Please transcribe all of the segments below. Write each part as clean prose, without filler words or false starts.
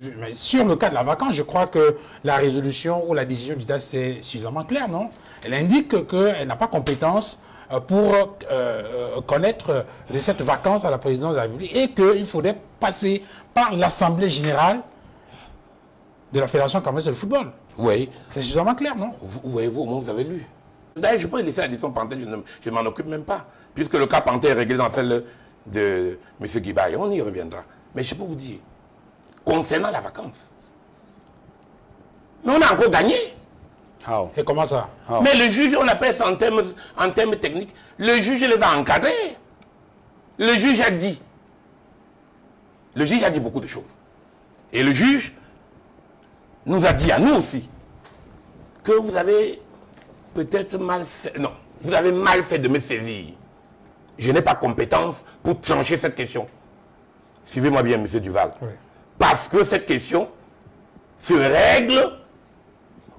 Mais sur le cas de la vacance, je crois que la résolution ou la décision du TAS c'est suffisamment claire, non? Elle indique qu'elle n'a pas compétence pour connaître de cette vacance à la présidence de la République et qu'il faudrait passer par l'Assemblée générale de la Fédération camerounaise de football. Oui. C'est suffisamment clair, non? Vous voyez-vous, au moins vous avez lu. D'ailleurs, je peux laisser la décision Pantin, je ne m'en occupe même pas. Puisque le cas Pantin est réglé dans celle de M. Guibaye, on y reviendra. Mais je peux vous dire, concernant la vacance, mais on a encore gagné. How? Et comment ça? How? Mais le juge, on appelle ça en termes techniques, le juge les a encadrés. Le juge a dit beaucoup de choses. Et le juge nous a dit à nous aussi que vous avez peut-être mal fait. Non, vous avez mal fait de me saisir. Je n'ai pas compétence pour trancher cette question. Suivez-moi bien, M. Duval. Oui. Parce que cette question se règle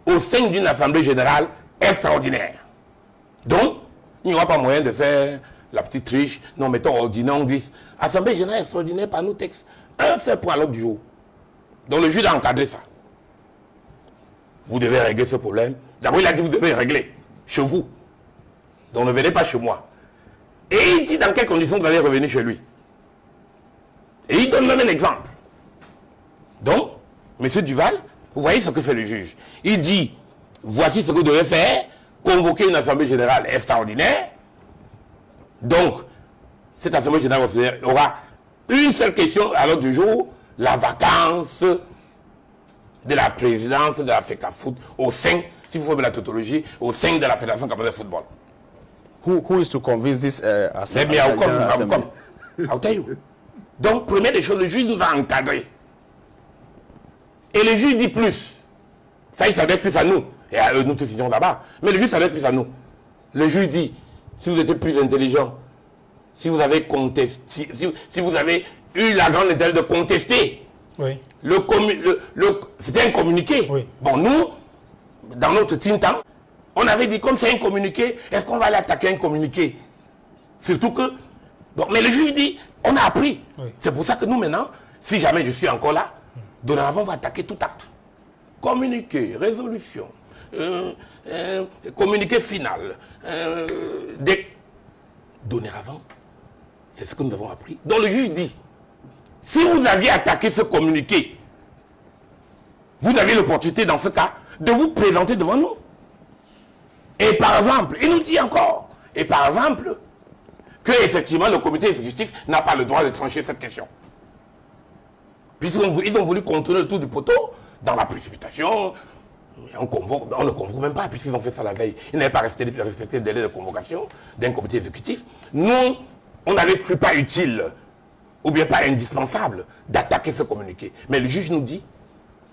au sein d'une assemblée générale extraordinaire. Donc, il n'y aura pas moyen de faire la petite triche. Non, mettons ordinaire, on glisse. Assemblée générale extraordinaire par nos textes. Un seul point à l'ordre du jour. Donc le juge a encadré ça. Vous devez régler ce problème. D'abord, il a dit vous devez régler chez vous. Donc ne venez pas chez moi. Et il dit dans quelles conditions vous allez revenir chez lui. Et il donne même un exemple. Donc, M. Duval, vous voyez ce que fait le juge. Il dit, voici ce que vous devez faire, convoquer une assemblée générale extraordinaire. Donc, cette assemblée générale extraordinaire aura une seule question à l'ordre du jour, la vacance de la présidence de la FECAFOOT au sein, si vous voulez la tautologie, au sein de la Fédération camerounaise de football. Who is to convince this assembly? I'll tell you. Donc, première des choses, le juge nous a encadrés. Et le juge dit plus. Ça, il s'adresse plus à nous. Et à eux, nous tous étions là-bas. Mais le juge s'adresse plus à nous. Le juge dit, si vous étiez plus intelligent, si vous avez contesté, si vous avez eu la grande intérêt de contester, oui. C'était un communiqué. Oui. Bon, nous, dans notre think tank, on avait dit, comme c'est un communiqué, est-ce qu'on va aller attaquer un communiqué? Surtout que... Bon, mais le juge dit, on a appris. Oui. C'est pour ça que nous, maintenant, si jamais je suis encore là, dorénavant, on va attaquer tout acte. Communiqué, résolution, communiqué final, dorénavant, c'est ce que nous avons appris. Donc le juge dit, si vous aviez attaqué ce communiqué, vous avez l'opportunité dans ce cas de vous présenter devant nous. Et par exemple, il nous dit encore, et par exemple, que effectivement le comité exécutif n'a pas le droit de trancher cette question. Puisqu'ils ont voulu contourner le tour du poteau dans la précipitation, on ne convoque même pas, puisqu'ils ont fait ça la veille. Ils n'avaient pas respecté le délai de convocation d'un comité exécutif. Nous, on n'avait cru pas utile, ou bien pas indispensable, d'attaquer ce communiqué. Mais le juge nous dit,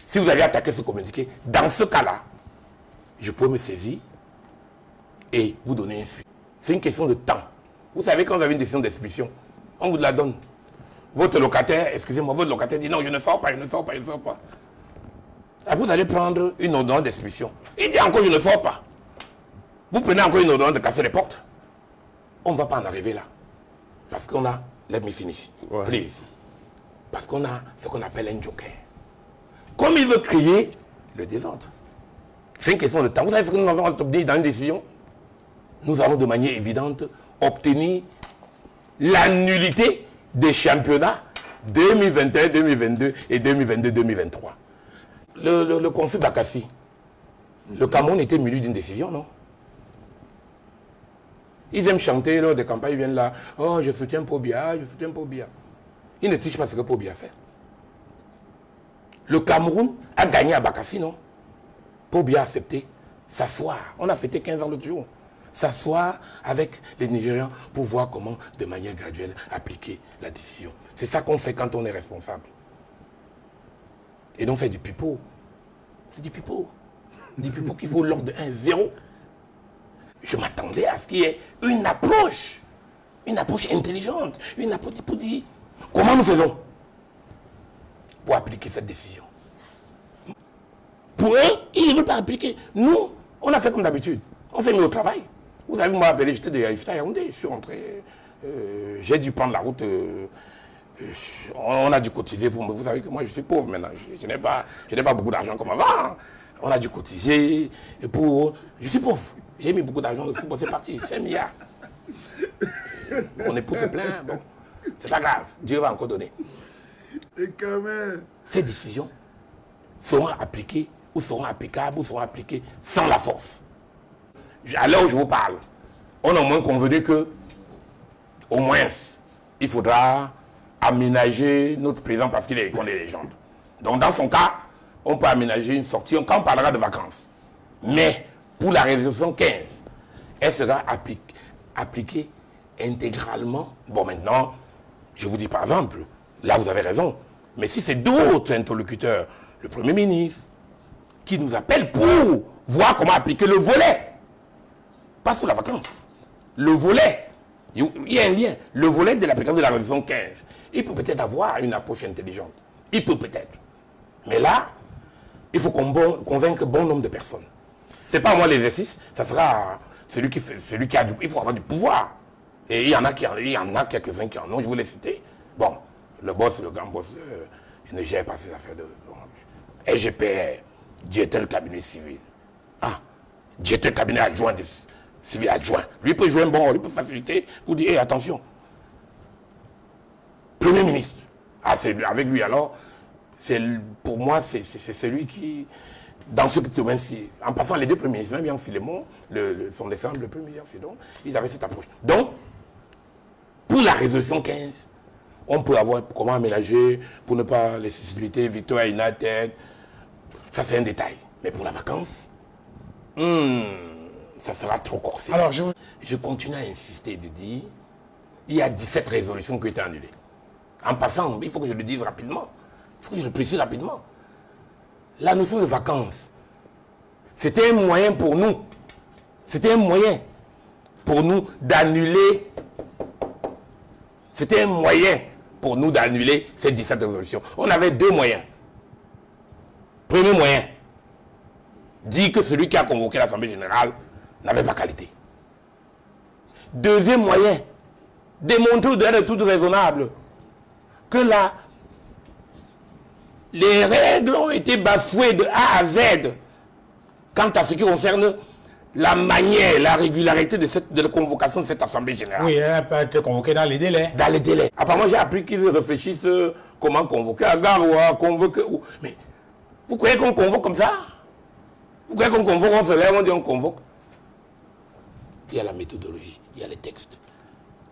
si vous avez attaqué ce communiqué, dans ce cas-là, je peux me saisir et vous donner une suite. C'est une question de temps. Vous savez, quand vous avez une décision d'expulsion, on vous la donne. Votre locataire, excusez-moi, votre locataire dit non, je ne sors pas, je ne sors pas, je ne sors pas. Après, vous allez prendre une ordonnance d'expulsion. Il dit encore, je ne sors pas. Vous prenez encore une ordonnance de casser les portes. On ne va pas en arriver là. Parce qu'on a, let me finish, please. Parce qu'on a ce qu'on appelle un joker. Comme il veut créer le désordre. C'est une question de temps. Vous savez ce que nous avons obtenu dans une décision? Nous avons de manière évidente obtenu la nullité des championnats 2021, 2022 et 2022, 2023. Le conflit Bakassi, le Cameroun était muni d'une décision, non? Ils aiment chanter lors des campagnes, ils viennent là, oh je soutiens Pobia, je soutiens Pobia. Ils ne trichent pas ce que Pobia fait. Le Cameroun a gagné à Bakassi, non? Pobia a accepté s'asseoir. On a fêté 15 ans l'autre jour. S'asseoir avec les Nigérians pour voir comment, de manière graduelle, appliquer la décision. C'est ça qu'on fait quand on est responsable. Et donc, on fait du pipeau. C'est du pipeau. Du pipeau qui vaut l'ordre de 1-0. Je m'attendais à ce qu'il y ait une approche intelligente, une approche pour dire comment nous faisons pour appliquer cette décision. Pour eux, ils ne veulent pas appliquer. Nous, on a fait comme d'habitude. On fait notre travail. Vous avez moi appelé, j'étais à Yaoundé, je suis rentré, j'ai dû prendre la route On a dû cotiser pour... Vous savez que moi, je suis pauvre maintenant. Je n'ai pas beaucoup d'argent comme avant. Hein. On a dû cotiser pour... Je suis pauvre. J'ai mis beaucoup d'argent de football, c'est parti. 5 milliards. Mon époux se plaint. Bon, c'est pas grave. Dieu va encore donner. Et quand même... Ces décisions seront appliquées ou seront applicables ou seront appliquées sans la force. À l'heure où je vous parle, on a au moins convenu que, au moins, il faudra aménager notre président parce qu'il est qu'on est légende. Donc dans son cas, on peut aménager une sortie quand on parlera de vacances. Mais pour la résolution 15, elle sera appliquée intégralement. Bon maintenant, je vous dis par exemple, là vous avez raison, mais si c'est d'autres interlocuteurs, le Premier ministre, qui nous appelle pour voir comment appliquer le volet, pas sur la vacance, le volet, il y a un lien, le volet de l'application de la résolution 15, il peut peut-être avoir une approche intelligente, il peut peut-être, mais là, il faut convaincre bon nombre de personnes. C'est pas moi l'exercice, ça sera celui qui a il faut avoir du pouvoir. Et il y en a quelques-uns qui en ont, je vous l'ai cité. Bon, le grand boss, il ne gère pas ses affaires de... SGPR, directeur du cabinet civil. Ah, directeur du cabinet adjoint, civil adjoint. Lui peut jouer un bon rôle, lui peut faciliter pour dire, hey, attention. Premier ministre. Ah, c'est avec lui alors, pour moi, c'est celui qui... Dans ce domaine-ci, en passant les deux premiers ministres, même Yann Philémon, son exemple, le premier Yann Philémon, ils avaient cette approche. Donc, pour la résolution 15, on peut avoir comment aménager pour ne pas les susciter, Victor United, ça c'est un détail. Mais pour la vacance, ça sera trop corsé. Alors, je continue à insister de dire, il y a 17 résolutions qui ont été annulées. En passant, il faut que je le dise rapidement, il faut que je le précise rapidement. La notion de vacances, c'était un moyen pour nous. C'était un moyen pour nous d'annuler. C'était un moyen pour nous d'annuler ces 17 résolutions. On avait deux moyens. Premier moyen, dire que celui qui a convoqué l'Assemblée générale n'avait pas qualité. Deuxième moyen, démontrer au-delà de tout raisonnable que là, les règles ont été bafouées de A à Z quant à ce qui concerne la manière, la régularité de la convocation de cette Assemblée générale. Oui, elle peut être convoquée dans les délais. Dans les délais. Apparemment, j'ai appris qu'ils réfléchissent comment convoquer à gare ou à convoquer. Mais vous croyez qu'on convoque comme ça? Vous croyez qu'on convoque, on se lève, on dit on convoque? Il y a la méthodologie, il y a les textes.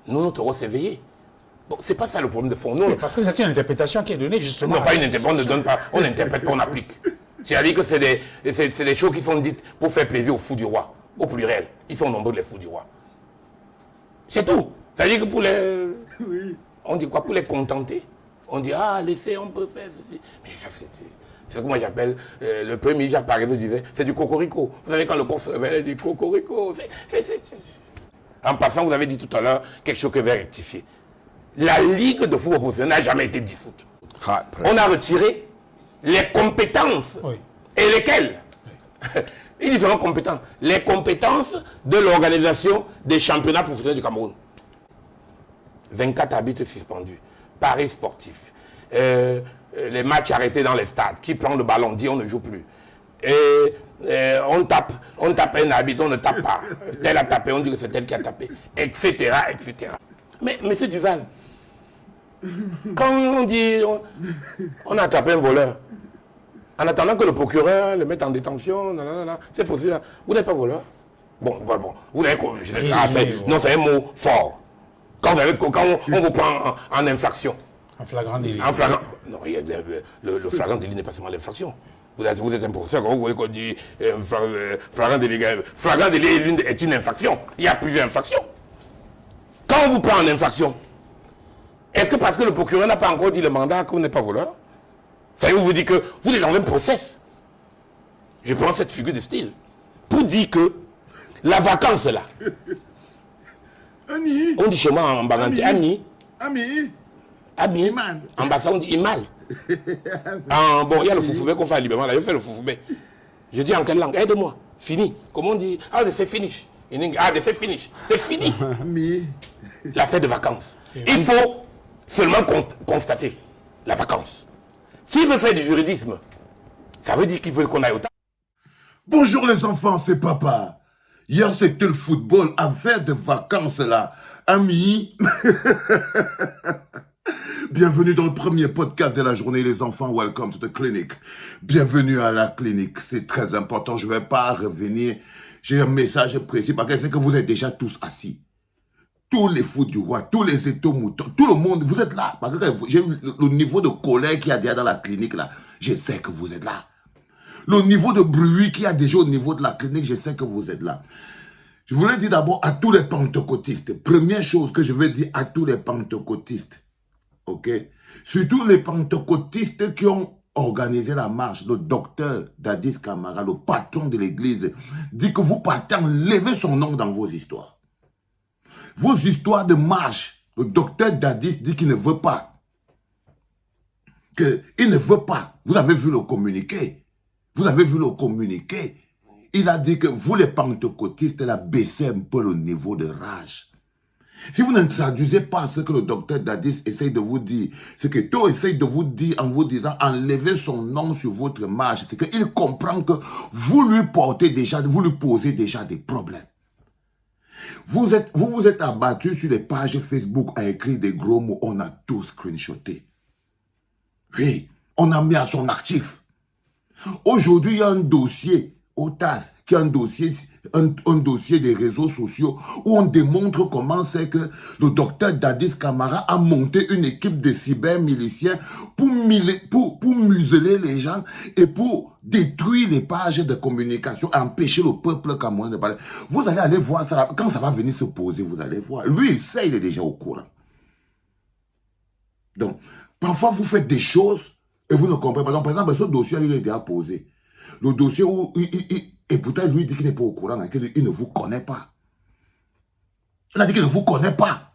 Nous, notre rôle, c'est veiller. Bon, c'est pas ça le problème de fond. Nous, parce que c'est une interprétation qui est donnée justement. Non, pas une interprétation, on ne donne pas, on n'interprète pas, on applique. C'est-à-dire que c'est des choses qui sont dites pour faire plaisir aux fous du roi, au pluriel. Ils sont nombreux les fous du roi. C'est tout. C'est-à-dire que pour les... Oui. On dit quoi? Pour les contenter. On dit, ah, laissez, on peut faire ceci. Mais ça, c'est ce que moi j'appelle, le premier ministre Jacques Parizeau disait, c'est du cocorico. Vous savez, quand le corps se réveille, il dit cocorico. En passant, vous avez dit tout à l'heure quelque chose que je vais rectifier. La Ligue de football professionnel n'a jamais été dissoute. On a retiré les compétences. Oui. Et lesquelles? Oui. Ils seront compétents. Les compétences de l'organisation des championnats professionnels du Cameroun. 24 arbitres suspendus. Paris sportif. Les matchs arrêtés dans les stades. Qui prend le ballon, dit on ne joue plus. On tape un arbitre, on ne tape pas. Tel a tapé, on dit que c'est tel qui a tapé. Etc. etc. Mais M. Duval, quand on dit on a attrapé un voleur, en attendant que le procureur le mette en détention, c'est possible. Vous n'êtes pas voleur. Bon. Vous avez non, c'est un mot fort. Quand on vous prend en infraction. En flagrant délit. En flagrant. Non, le flagrant délit n'est pas seulement l'infraction. Vous êtes un professeur, quand vous voyez qu'on dit flagrant délit. Flagrant délit est une infraction. Il y a plusieurs infractions. Quand on vous prend en infraction, est-ce que parce que le procureur n'a pas encore dit le mandat que vous n'êtes pas voleur? Ça veut vous dire que vous êtes dans un process. Je prends cette figure de style pour dire que la vacance là. Ami. On dit chez moi en baganté, Ami. Imal. En bas, on dit Imal. Bon, il y a le foufoubé qu'on fait à Libéman, là, je fais le foufoubé. Je dis en quelle langue? Aide-moi. Fini. Comment on dit? Ah, c'est finish. C'est finish. C'est fini. La fête de vacances. Il faut seulement constater la vacance. S'il veut faire du juridisme, ça veut dire qu'il veut qu'on aille au table. Bonjour les enfants, c'est papa. Hier c'était le football, affaire de vacances là. Amis, bienvenue dans le premier podcast de la journée les enfants, welcome to the clinic. Bienvenue à la clinique, c'est très important, je ne vais pas revenir. J'ai un message précis parce que c'est que vous êtes déjà tous assis. Tous les fous du roi, tous les étomoutons, tout le monde, vous êtes là. Parce que j'ai le niveau de colère qu'il y a déjà dans la clinique là, je sais que vous êtes là. Le niveau de bruit qu'il y a déjà au niveau de la clinique, je sais que vous êtes là. Je voulais dire d'abord à tous les pentecôtistes. Première chose que je veux dire à tous les pentecôtistes. Ok? Surtout les pentecôtistes qui ont organisé la marche. Le docteur Dadis Camara, le patron de l'église, dit que vous partez enlever son nom dans vos histoires. Vos histoires de marche, le docteur Dadis dit qu'il ne veut pas. Il ne veut pas. Vous avez vu le communiqué. Vous avez vu le communiqué. Il a dit que vous les pentecôtistes, il a baissé un peu le niveau de rage. Si vous ne traduisez pas ce que le docteur Dadis essaye de vous dire, ce que Tho essaye de vous dire en vous disant enlevez son nom sur votre marche, c'est qu'il comprend que vous lui portez déjà, vous lui posez déjà des problèmes. Vous vous êtes abattu sur les pages Facebook à écrire des gros mots, on a tout screenshoté. Oui, on a mis à son actif. Aujourd'hui, il y a un dossier au TAS, qui est un dossier des réseaux sociaux, où on démontre comment c'est que le docteur Dadis Camara a monté une équipe de cyber-miliciens pour museler les gens et pour détruire les pages de communication, empêcher le peuple camerounais de parler. Vous allez aller voir ça, quand ça va venir se poser, vous allez voir. Lui, il sait, il est déjà au courant. Donc, parfois, vous faites des choses et vous ne comprenez pas. Par exemple, ce dossier, il est déjà posé. Le dossier où... et pourtant, lui dit qu'il n'est pas au courant, hein, qu'il ne vous connaît pas. Il a dit qu'il ne vous connaît pas.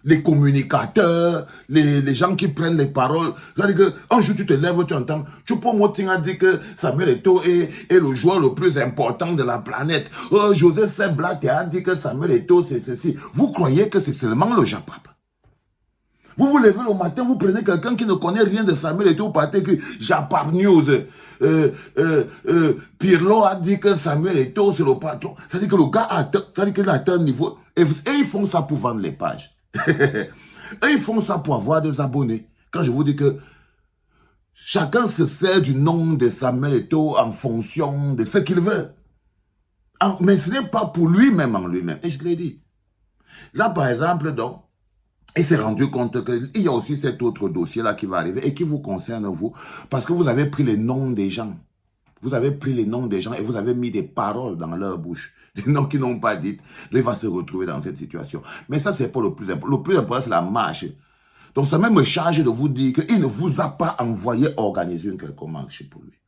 Les communicateurs, les gens qui prennent les paroles. C'est-à-dire qu'un jour, tu te lèves, tu entends... Choupo-Moting a dit que Samuel Eto'o est le joueur le plus important de la planète. José Seblat a dit que Samuel Eto'o, c'est ceci. Vous croyez que c'est seulement le Japap? Vous vous levez le matin, vous prenez quelqu'un qui ne connaît rien de Samuel Eto'o, vous partez que Japap News, Pirlo a dit que Samuel Eto'o, c'est le patron. C'est-à-dire que le gars qu'il a atteint un niveau, et ils font ça pour vendre les pages. Et ils font ça pour avoir des abonnés. Quand je vous dis que chacun se sert du nom de Samuel Eto'o en fonction de ce qu'il veut. Mais ce n'est pas pour lui-même en lui-même. Et je l'ai dit. Là, par exemple, donc, il s'est rendu compte qu'il y a aussi cet autre dossier-là qui va arriver et qui vous concerne, vous, parce que vous avez pris les noms des gens. Vous avez pris les noms des gens et vous avez mis des paroles dans leur bouche. Des noms qu'ils n'ont pas dites. Là, il va se retrouver dans cette situation. Mais ça, c'est pas le plus important. Le plus important, c'est la marche. Donc, ça même me charge de vous dire qu'il ne vous a pas envoyé organiser une quelconque marche pour lui.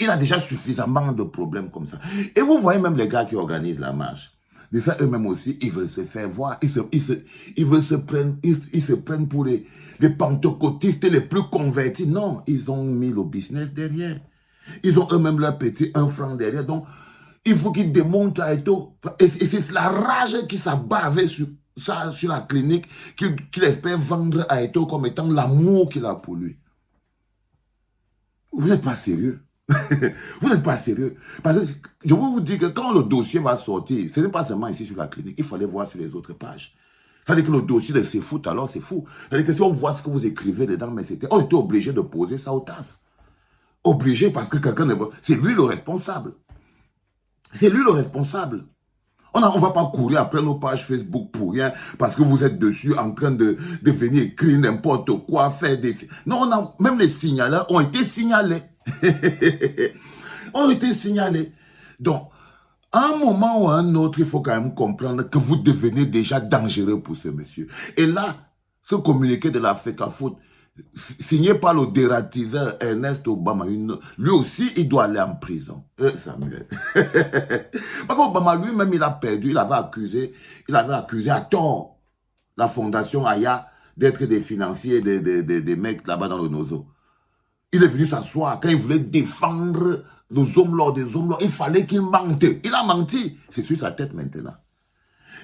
Il a déjà suffisamment de problèmes comme ça. Et vous voyez même les gars qui organisent la marche. De ça, eux-mêmes aussi, ils veulent se faire voir. Ils se prennent pour les pentecôtistes les plus convertis. Non, ils ont mis le business derrière. Ils ont eux-mêmes leur petit 1 franc derrière. Donc, il faut qu'ils démontrent à Eto'o. Et c'est la rage qui s'abat sur la clinique, qu'il espère vendre à Eto'o comme étant l'amour qu'il a pour lui. Vous n'êtes pas sérieux. Vous n'êtes pas sérieux. Parce que je veux vous dire que quand le dossier va sortir, ce n'est pas seulement ici sur la clinique, il faut aller voir sur les autres pages. C'est-à-dire que le dossier de c'est fou, alors c'est fou. C'est-à-dire que si on voit ce que vous écrivez dedans, mais on était obligé de poser ça au TAS. Obligé parce que quelqu'un ne... C'est lui le responsable. C'est lui le responsable. On ne va pas courir après nos pages Facebook pour rien parce que vous êtes dessus en train de venir écrire n'importe quoi, faire des... Non, même les signaleurs ont été signalés. ont été signalés. Donc, à un moment ou à un autre, il faut quand même comprendre que vous devenez déjà dangereux pour ce monsieur. Et là, ce communiqué de la FECAFOOT, signé par le dératiseur Ernest Obama, lui aussi, il doit aller en prison. Samuel. Parce qu'Obama lui-même, il a perdu, il avait accusé à tort la fondation Aya d'être des financiers des mecs là-bas dans le Nozo. Il est venu s'asseoir quand il voulait défendre les hommes lors des hommes lors. Il fallait qu'il mente. Il a menti. C'est sur sa tête maintenant.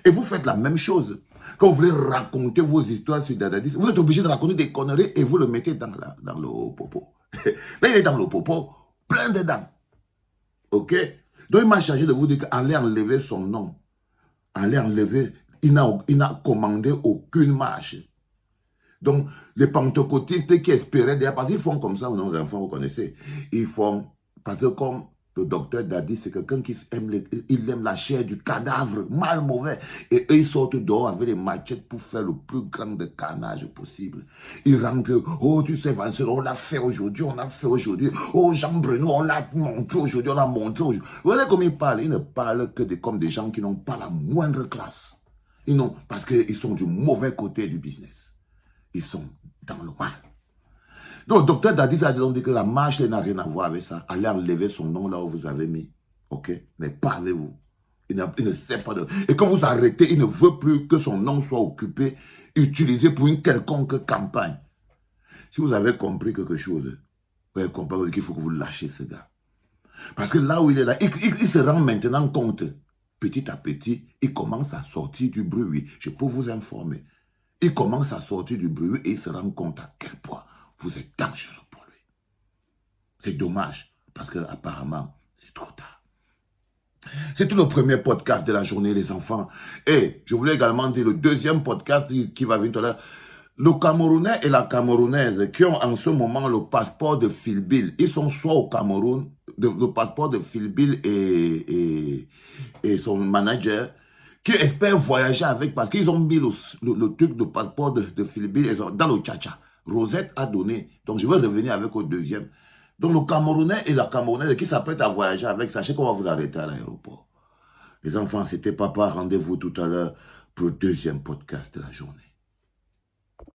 Et vous faites la même chose. Quand vous voulez raconter vos histoires sur Dadadis, vous êtes obligé de raconter des conneries et vous le mettez dans le popo. Là, il est dans le popo, plein de dents. Ok? Donc, il m'a chargé de vous dire qu'allez enlever son nom. Allez enlever, il n'a commandé aucune marche. Donc, les pentecôtistes qui espéraient, parce qu'ils font comme ça, nos enfants, vous connaissez, ils font, parce que comme le docteur Dadi, c'est quelqu'un qui aime la chair du cadavre, mal mauvais. Et eux, ils sortent dehors avec les machettes pour faire le plus grand de carnage possible. Ils rentrent, oh, tu sais, Vincent, on l'a fait aujourd'hui, Oh, Jean-Bruno, on l'a montré aujourd'hui, Vous voyez comme ils parlent? Ils ne parlent que comme des gens qui n'ont pas la moindre classe. Parce qu'ils sont du mauvais côté du business. Ils sont dans le mal. Donc, le docteur Dadis a dit que la marche n'a rien à voir avec ça. Allez enlever son nom là où vous avez mis. Ok? Mais parlez-vous. Il ne sait pas de... Et quand vous arrêtez, il ne veut plus que son nom soit occupé, utilisé pour une quelconque campagne. Si vous avez compris quelque chose, vous avez compris qu'il faut que vous lâchiez ce gars. Parce que là où il est là, il se rend maintenant compte. Petit à petit, il commence à sortir du bruit. Je peux vous informer. Il commence à sortir du bruit et il se rend compte à quel point vous êtes dangereux pour lui. C'est dommage, parce qu'apparemment, c'est trop tard. C'est tout le premier podcast de la journée, les enfants. Et je voulais également dire le deuxième podcast qui va venir tout à l'heure. Le Camerounais et la Camerounaise qui ont en ce moment le passeport de Philbill, ils sont soit au Cameroun, le passeport de Philbill et son manager, qui espèrent voyager avec, parce qu'ils ont mis le truc de passeport de Philbill dans le tcha-tcha. Rosette a donné. Donc, je vais revenir avec au deuxième. Donc, le Camerounais et la Camerounaise qui s'apprêtent à voyager avec, sachez qu'on va vous arrêter à l'aéroport. Les enfants, c'était Papa. Rendez-vous tout à l'heure pour le deuxième podcast de la journée.